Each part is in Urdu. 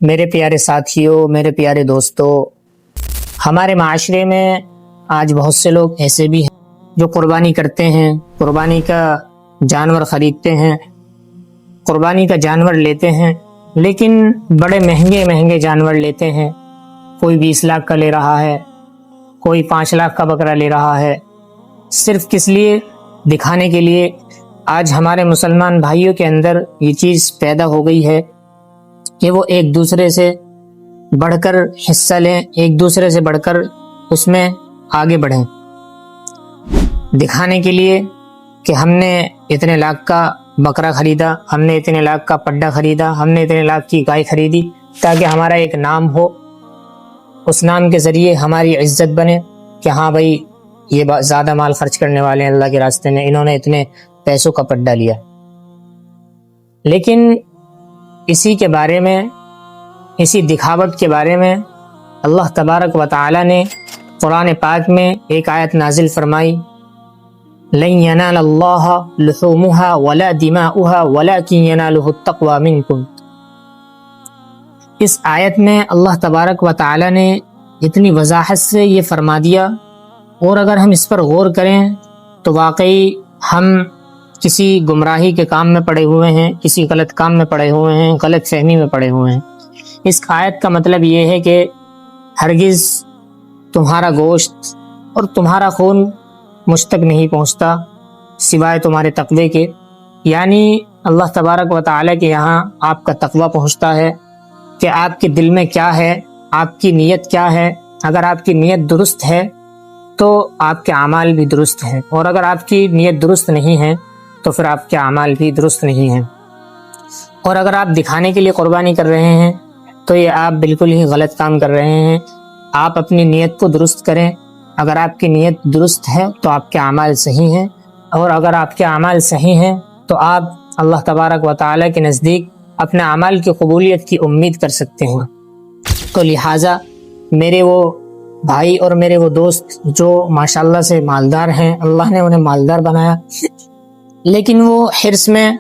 میرے پیارے ساتھیوں، میرے پیارے دوستوں، ہمارے معاشرے میں آج بہت سے لوگ ایسے بھی ہیں جو قربانی کرتے ہیں، قربانی کا جانور خریدتے ہیں، قربانی کا جانور لیتے ہیں، لیکن بڑے مہنگے مہنگے جانور لیتے ہیں۔ کوئی 20 لاکھ کا لے رہا ہے، کوئی 5 لاکھ کا بکرا لے رہا ہے، صرف کس لیے؟ دکھانے کے لیے۔ آج ہمارے مسلمان بھائیوں کے اندر یہ چیز پیدا ہو گئی ہے کہ وہ ایک دوسرے سے بڑھ کر حصہ لیں، ایک دوسرے سے بڑھ کر اس میں آگے بڑھیں، دکھانے کے لیے کہ ہم نے اتنے لاکھ کا بکرا خریدا، ہم نے اتنے لاکھ کا پڈا خریدا، ہم نے اتنے لاکھ کی گائے خریدی، تاکہ ہمارا ایک نام ہو، اس نام کے ذریعے ہماری عزت بنے کہ ہاں بھائی یہ زیادہ مال خرچ کرنے والے ہیں اللہ کے راستے میں، انہوں نے اتنے پیسوں کا پڈا لیا۔ لیکن اسی کے بارے میں، اسی دکھاوٹ کے بارے میں اللہ تبارک و تعالی نے قرآن پاک میں ایک آیت نازل فرمائی، لَن يَنَالَ اللَّهَ لُحُومُهَا وَلَا دِمَاؤُهَا وَلَكِنْ يَنَالُهُ التَّقْوَى مِنْكُمْ۔ اس آیت میں اللہ تبارک و تعالی نے اتنی وضاحت سے یہ فرما دیا، اور اگر ہم اس پر غور کریں تو واقعی ہم کسی گمراہی کے کام میں پڑے ہوئے ہیں، کسی غلط کام میں پڑے ہوئے ہیں، غلط فہمی میں پڑے ہوئے ہیں۔ اس آیت کا مطلب یہ ہے کہ ہرگز تمہارا گوشت اور تمہارا خون مجھ تک نہیں پہنچتا سوائے تمہارے تقوی کے، یعنی اللہ تبارک و تعالی کے یہاں آپ کا تقوی پہنچتا ہے کہ آپ کے دل میں کیا ہے، آپ کی نیت کیا ہے۔ اگر آپ کی نیت درست ہے تو آپ کے اعمال بھی درست ہیں، اور اگر آپ کی نیت درست نہیں ہے تو پھر آپ کے اعمال بھی درست نہیں ہیں۔ اور اگر آپ دکھانے کے لیے قربانی کر رہے ہیں تو یہ آپ بالکل ہی غلط کام کر رہے ہیں۔ آپ اپنی نیت کو درست کریں، اگر آپ کی نیت درست ہے تو آپ کے اعمال صحیح ہیں، اور اگر آپ کے اعمال صحیح ہیں تو آپ اللہ تبارک و تعالی کے نزدیک اپنے اعمال کی قبولیت کی امید کر سکتے ہیں۔ تو لہٰذا میرے وہ بھائی اور میرے وہ دوست جو ماشاءاللہ سے مالدار ہیں، اللہ نے انہیں مالدار بنایا، لیکن وہ حرص میں،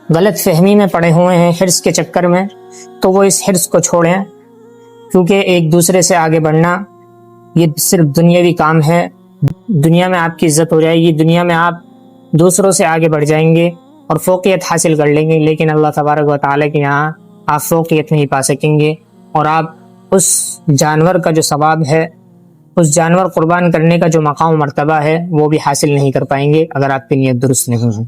غلط فہمی میں پڑے ہوئے ہیں، حرص کے چکر میں، تو وہ اس حرص کو چھوڑیں، کیونکہ ایک دوسرے سے آگے بڑھنا یہ صرف دنیاوی کام ہے۔ دنیا میں آپ کی عزت ہو جائے گی، دنیا میں آپ دوسروں سے آگے بڑھ جائیں گے اور فوقیت حاصل کر لیں گے، لیکن اللہ تبارک و تعالیٰ کے یہاں آپ فوقیت نہیں پا سکیں گے، اور آپ اس جانور کا جو ثواب ہے، اس جانور قربان کرنے کا جو مقام و مرتبہ ہے، وہ بھی حاصل نہیں کر پائیں گے اگر آپ کی نیت درست نہیں ہے۔